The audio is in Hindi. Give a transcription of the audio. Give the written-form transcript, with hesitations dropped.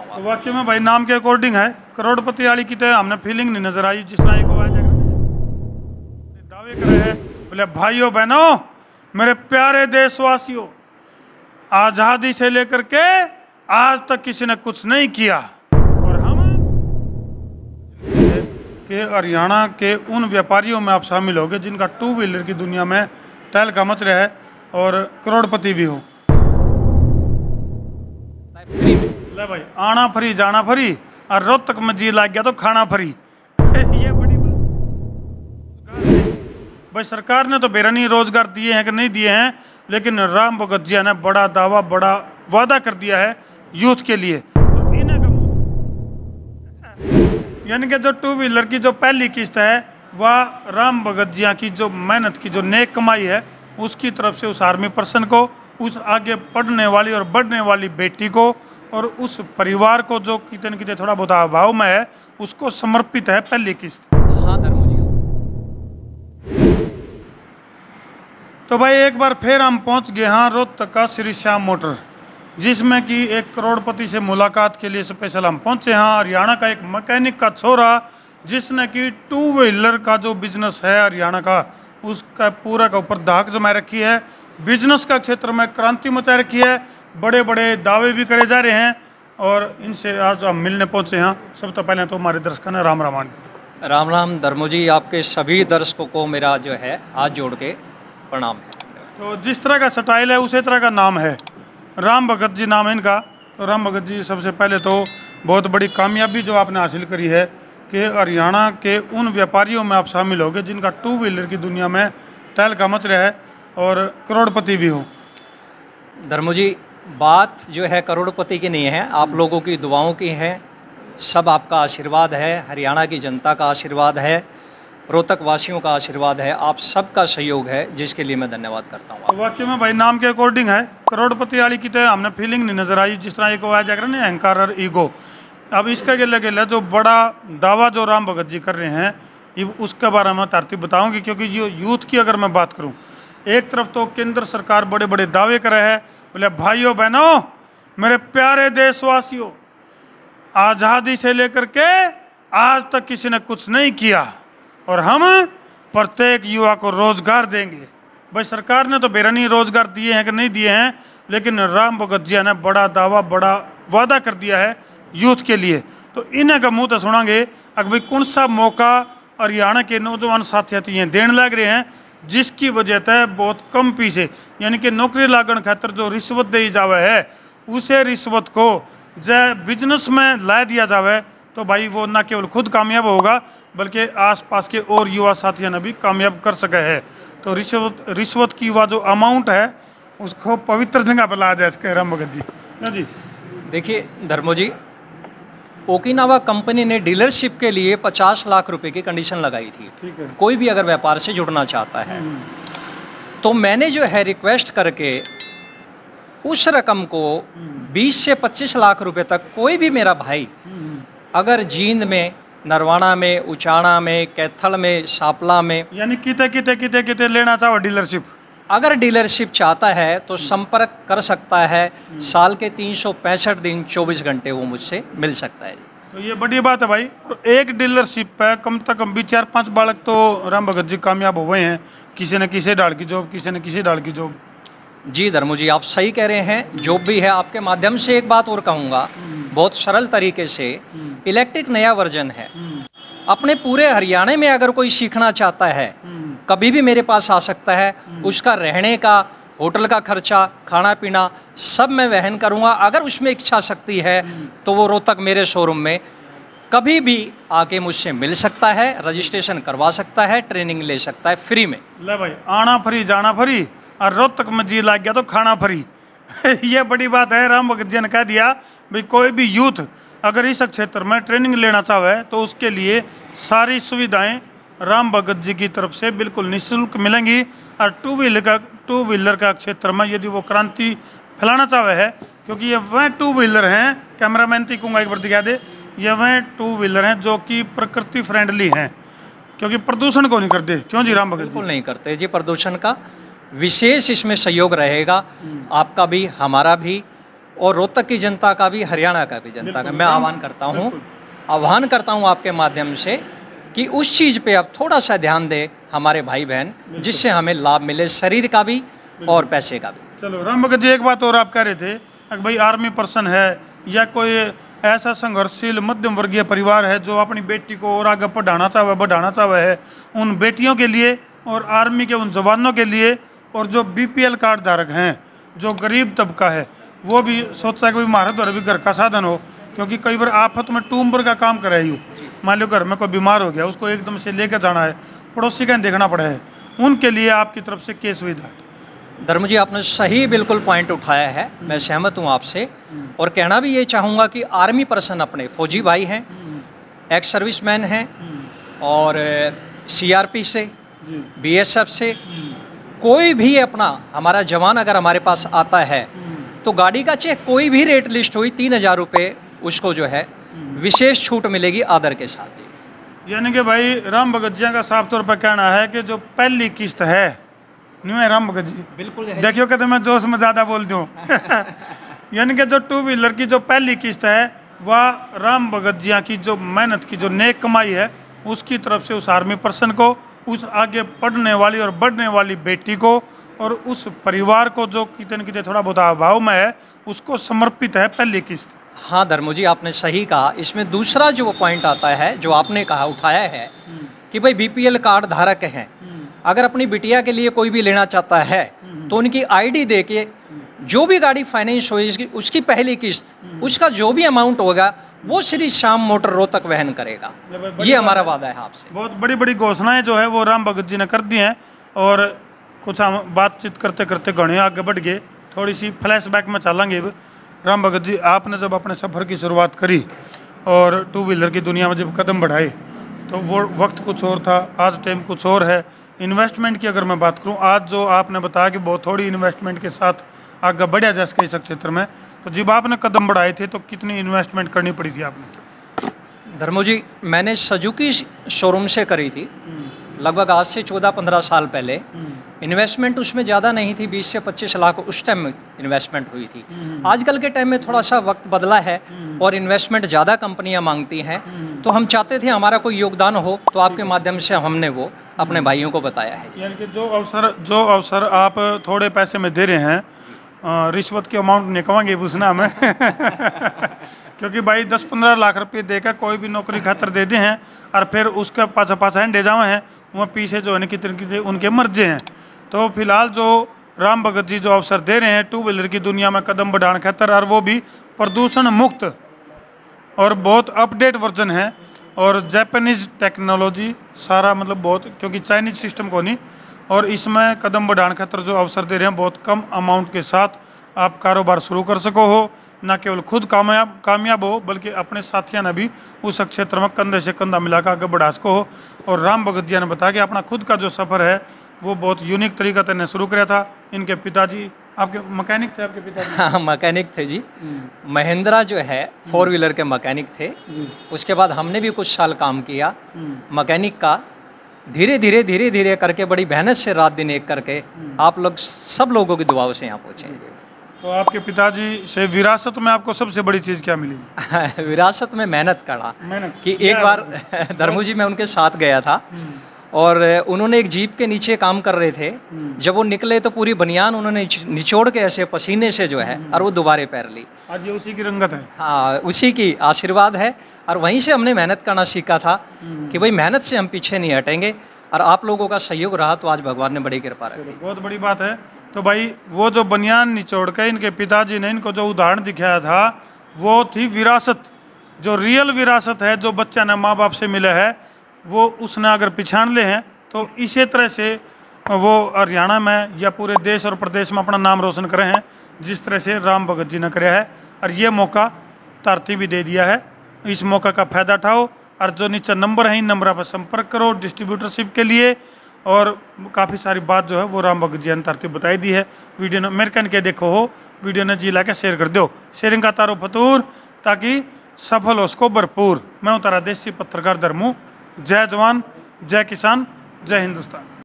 करता हूँ तो आप। वाकई में भाई नाम के अकॉर्डिंग है, करोड़पति वाली की तो हमने फीलिंग नहीं नजर आई जिस तरह एक आवाज है दावे करे है। बोले भाइयों बहनों, मेरे प्यारे देशवासियों, आजादी से लेकर के आज तक किसी ने कुछ नहीं किया और हम के हरियाणा के उन व्यापारियों में आप शामिल होगे जिनका टू व्हीलर की दुनिया में तहलका मच रहा है और करोड़पति भी हो। फ्री में। ले भाई, आना फ्री जाना फ्री और रोहतक में जी लग गया तो खाना फ्री। ये बड़ी बात भाई, सरकार ने तो बेरनी रोजगार दिए हैं कि नहीं दिए हैं, लेकिन राम भगत जी ने बड़ा दावा बड़ा वादा कर दिया है यूथ के लिए। तो इन्हें यानी कि जो टू व्हीलर की जो पहली किस्त है वह राम भगत जी की जो मेहनत की जो नेक कमाई है उसकी तरफ से उस आर्मी पर्सन को, उस आगे पढ़ने वाली और बढ़ने वाली बेटी को और उस परिवार को जो कितने कितने थोड़ा बहुत अभाव में है उसको समर्पित है पहली किस्त। हाँ धर्मो जी। तो भाई एक बार फिर हम पहुंच गए हाँ रोहतक का श्री श्याम मोटर, जिसमें कि एक करोड़पति से मुलाकात के लिए स्पेशल हम पहुंचे। हाँ, हरियाणा का एक मैकेनिक का छोरा जिसने कि टू व्हीलर का जो बिजनेस है हरियाणा का उसका पूरा का ऊपर धाक जमा रखी है, बिजनेस का क्षेत्र में क्रांति मचा रखी है, बड़े बड़े दावे भी करे जा रहे हैं और इनसे आज हम मिलने पहुंचे। हाँ, सबसे पहले तो हमारे दर्शकों ने राम रामान। राम राम धर्मो जी, आपके सभी दर्शकों को मेरा जो है हाथ जोड़ के प्रणाम है। तो जिस तरह का स्टाइल है उसी तरह का नाम है, राम भगत जी नाम है इनका। तो राम भगत जी सबसे पहले तो बहुत बड़ी कामयाबी जो आपने हासिल करी है कि हरियाणा के उन व्यापारियों में आप शामिल होगे जिनका टू व्हीलर की दुनिया में तहलका मच रहा है और करोड़पति भी हो। धर्मो जी, बात जो है करोड़पति की नहीं है, आप लोगों की दुआओं की है, सब आपका आशीर्वाद है, हरियाणा की जनता का आशीर्वाद है, रोहतक वासियों का आशीर्वाद है, आप सबका सहयोग है, जिसके लिए मैं धन्यवाद करता हूँ। तो वाकई में भाई नाम के अकॉर्डिंग है, करोड़पति वाली की तो हमने फीलिंग नहीं नजर आई जिस तरह एक आवाज जाकर ना अहंकार और ईगो। अब इसका गिला जो बड़ा दावा जो राम भगत जी कर रहे हैं ये उसके बारे में तरतीब बताऊंगी, क्योंकि जो यूथ की अगर मैं बात करूं, एक तरफ तो केंद्र सरकार बड़े बड़े दावे कर रहा है। बोले भाइयों बहनों, मेरे प्यारे देशवासियों, आजादी से लेकर के आज तक किसी ने कुछ नहीं किया और हम प्रत्येक युवा को रोजगार देंगे। भाई सरकार ने तो बेरनी रोजगार दिए हैं कि नहीं दिए हैं, लेकिन राम भगत जी ने बड़ा दावा बड़ा वादा कर दिया है यूथ के लिए। तो इन्हें का मुंह तो सुनांगे अगर भाई कौन सा मौका हरियाणा के नौजवान साथी ये देने लग रहे हैं जिसकी वजह से बहुत कम पीछे यानी कि नौकरी लागण खातर जो रिश्वत दी जावे है उसे रिश्वत को जय बिजनेस में ला दिया जावे तो भाई वो न केवल खुद कामयाब होगा बल्कि आसपास के और युवा साथियों ने भी कामयाब कर सके है। तो रिश्वत की वह जो अमाउंट है उसको पवित्र जगह पर ला जाए राम भगत जी। हाँ जी, देखिए धर्मो जी, ओकिनावा कंपनी ने डीलरशिप के लिए 50 लाख रुपए की कंडीशन लगाई थी। ठीक है। कोई भी अगर व्यापार से जुड़ना चाहता है तो मैंने जो है रिक्वेस्ट करके उस रकम को 20 से 25 लाख रुपए तक कोई भी मेरा भाई अगर जींद में, नरवाना में, उचाना में, कैथल में, सापला में यानी किते लेना चाहो डीलरशिप, अगर डीलरशिप चाहता है तो संपर्क कर सकता है। साल के 365 दिन 24 घंटे वो मुझसे मिल सकता है। तो ये बड़ी बात है भाई। और एक डीलरशिप पे कम से कम भी 4-5 बालक तो राम भगत जी कामयाब हुए हैं, किसी न किसी डाल की जॉब, किसी न किसी डाल की जॉब। जी धर्मो जी, आप सही कह रहे हैं। जो भी है, आपके माध्यम से एक बात और कहूँगा बहुत सरल तरीके से, इलेक्ट्रिक नया वर्जन है। अपने पूरे हरियाणा में अगर कोई सीखना चाहता है कभी भी मेरे पास आ सकता है। उसका रहने का, होटल का खर्चा, खाना पीना सब मैं वहन करूँगा। अगर उसमें इच्छा शक्ति है तो वो रोहतक मेरे शोरूम में कभी भी आके मुझसे मिल सकता है, रजिस्ट्रेशन करवा सकता है, ट्रेनिंग ले सकता है फ्री में। ले भाई, आना फ्री जाना फ्री और रोहतक में जी लग गया तो खाना फ्री। ये बड़ी बात है। राम भगत जी ने कह दिया भाई कोई भी यूथ अगर इस क्षेत्र में ट्रेनिंग लेना चाहे तो उसके लिए सारी सुविधाएं राम भगत जी की तरफ से बिल्कुल निःशुल्क मिलेंगी। और टू व्हीलर का क्षेत्र में यदि वो क्रांति फैलाना चाहे है, क्योंकि ये वह टू व्हीलर हैं, कैमरामैन थी कहूँगा एक बार दिखा दे, ये वह टू व्हीलर हैं जो कि प्रकृति फ्रेंडली हैं, क्योंकि प्रदूषण को नहीं करते। क्यों जी राम भगत जी? बिल्कुल नहीं करते जी। प्रदूषण का विशेष इसमें सहयोग रहेगा, आपका भी हमारा भी। और रोहतक की जनता का भी, हरियाणा का भी जनता का बिल्कुल, मैं बिल्कुल। आह्वान करता हूँ आपके माध्यम से कि उस चीज़ पे अब थोड़ा सा ध्यान दें हमारे भाई बहन, जिससे हमें लाभ मिले शरीर का भी और पैसे का भी। चलो राम भगत जी, एक बात और आप कह रहे थे कि भाई आर्मी पर्सन है या कोई ऐसा संघर्षशील मध्यम वर्गीय परिवार है जो अपनी बेटी को और आगे बढ़ाना चाहे है, उन बेटियों के लिए और आर्मी के उन जवानों के लिए, और जो बीपीएल कार्ड धारक हैं, जो गरीब तबका है, वो भी सोचता है कि भाई हमारे द्वारा भी घर का साधन हो, क्योंकि कई बार आफत में टूम्बर का काम कर रही हो, मान लो घर में कोई बीमार हो गया, उसको एकदम से लेकर जाना है, पड़ोसी का देखना पड़ा है, उनके लिए आपकी तरफ से क्या सुविधा है? धर्म जी, आपने सही बिल्कुल पॉइंट उठाया है, मैं सहमत हूँ आपसे। और कहना भी ये चाहूँगा कि आर्मी पर्सन अपने फौजी भाई हैं, एक्स सर्विसमैन हैं, और सीआरपी से, बीएसएफ से, कोई भी अपना हमारा जवान अगर हमारे पास आता है तो गाड़ी का चाहे कोई भी रेट लिस्ट हुई 3,000 रुपये उसको जो है विशेष छूट मिलेगी आदर के साथ जी। यानी कि भाई राम भगत जी का साफ तौर पर कहना है कि जो पहली किस्त है, नहीं है राम भगत जी? बिल्कुल देखियो कहते मैं जोश में ज्यादा बोल दूं। यानी कि जो टू व्हीलर की जो पहली किस्त है, वह राम भगत जी की जो मेहनत की जो नेक कमाई है, उसकी तरफ से उस आर्मी पर्सन को, उस आगे पढ़ने वाली और बढ़ने वाली बेटी को, और उस परिवार को जो कितने न कितने थोड़ा बहुत अभाव में है, उसको समर्पित है पहली किस्त। हाँ धर्मो जी, आपने सही कहा। इसमें दूसरा जो पॉइंट आता है, जो आपने कहा उठाया है कि भाई बीपीएल कार्ड धारक हैं, अगर अपनी बिटिया के लिए कोई भी लेना चाहता है तो उनकी आईडी दे के जो भी गाड़ी फाइनेंस होगी उसकी पहली किस्त, उसका जो भी अमाउंट होगा वो श्री श्याम मोटर रोहतक वहन करेगा। ये हमारा वादा है आपसे। बहुत बड़ी बड़ी घोषणाएं जो है वो राम भगत जी ने कर दी हैं, और कुछ हम बातचीत करते करते घने आगे बढ़ गए, थोड़ी सी फ्लैशबैक में चलेंगे अब। राम भगत जी, आपने जब अपने सफ़र की शुरुआत करी और टू व्हीलर की दुनिया में जब कदम बढ़ाए, तो वो वक्त कुछ और था, आज टाइम कुछ और है। इन्वेस्टमेंट की अगर मैं बात करूं, आज जो आपने बताया कि बहुत थोड़ी इन्वेस्टमेंट के साथ आगे बढ़ा जा सके इस क्षेत्र में, तो जब आपने कदम बढ़ाए थे तो कितनी इन्वेस्टमेंट करनी पड़ी थी आपने? धर्मो जी, मैंने सुजुकी शोरूम से करी थी लगभग आज से 14-15 साल पहले। इन्वेस्टमेंट उसमें ज़्यादा नहीं थी, 20 से 25 लाख उस टाइम में इन्वेस्टमेंट हुई थी। आजकल के टाइम में थोड़ा सा वक्त बदला है और इन्वेस्टमेंट ज़्यादा कंपनियां मांगती हैं, तो हम चाहते थे हमारा कोई योगदान हो, तो आपके माध्यम से हमने वो अपने भाइयों को बताया है। यानी कि जो अवसर आप थोड़े पैसे में दे रहे हैं, रिश्वत के अमाउंट नहीं कहूँगे पूछना में क्योंकि भाई 10-15 लाख रुपये देकर कोई भी नौकरी खातर दे दे हैं और फिर उसके पाछा दे जावे हैं, वह पीछे जो है कितने उनके मर्जे हैं। तो फिलहाल जो राम भगत जी जो अवसर दे रहे हैं टू व्हीलर की दुनिया में कदम बढ़ाने खातर, और वो भी प्रदूषण मुक्त और बहुत अपडेट वर्जन है, और जापानीज टेक्नोलॉजी सारा, मतलब बहुत, क्योंकि चाइनीज सिस्टम को नहीं, और इसमें कदम बढ़ाने खातर जो अवसर दे रहे हैं, बहुत कम अमाउंट के साथ आप कारोबार शुरू कर सको हो, न केवल खुद कामयाब हो बल्कि अपने साथियों ने भी उस क्षेत्र में कंधे से कंधा मिलाकर आगे बढ़ा सको हो। और राम भगत जी ने बताया कि अपना खुद का जो सफ़र है वो बहुत यूनिक तरीका से शुरू किया था। इनके पिताजी आपके मैकेनिक थे? आपके पिताजी? हाँ, मैकेनिक थे जी। महिंद्रा जो है 4 व्हीलर के मैकेनिक थे। उसके बाद हमने भी कुछ साल काम किया मैकेनिक का, धीरे धीरे करके बड़ी मेहनत से रात दिन एक करके आप लोग सब लोगों की दुआओं से यहाँ पहुँचे। तो आपके पिताजी से विरासत में आपको सबसे बड़ी चीज़ क्या मिली? विरासत में मेहनत करना। मेहनत कि एक बार धर्मू जी मैं उनके साथ गया था और उन्होंने एक जीप के नीचे काम कर रहे थे। जब वो निकले तो पूरी बनियान उन्होंने निचोड़ के ऐसे पसीने से जो है और वो दोबारे पैर ली। आज ये उसी की रंगत है। हाँ, उसी की आशीर्वाद है। और वहीं से हमने मेहनत करना सीखा था कि भाई मेहनत से हम पीछे नहीं हटेंगे, और आप लोगों का सहयोग रहा तो आज भगवान ने बड़ी कृपा रखी। बहुत बड़ी बात है। तो भाई वो जो बनियान निचोड़ के इनके पिताजी ने इनको जो उदाहरण दिखाया था वो थी विरासत। जो रियल विरासत है जो बच्चा ने माँ बाप से मिला है वो उसने अगर पिछाड़ ले हैं तो इसी तरह से वो हरियाणा में या पूरे देश और प्रदेश में अपना नाम रोशन करे हैं जिस तरह से राम भगत जी ने कराया है। और ये मौका धरती भी दे दिया है, इस मौका का फ़ायदा उठाओ। और जो नीचे नंबर है इन नंबर पर संपर्क करो डिस्ट्रीब्यूटरशिप के लिए। और काफ़ी सारी बात जो है वो राम भगत जी ने तरतीब बताई दी है। वीडियो ने मेरे कन के देखो हो, वीडियो ने जी ला के शेयर कर दो, शेयरिंग का तारो फतूर ताकि सफल हो उसको भरपूर। मैं हूँ तारा देसी पत्रकार धर्मू। जय जवान, जय किसान, जय हिंदुस्तान।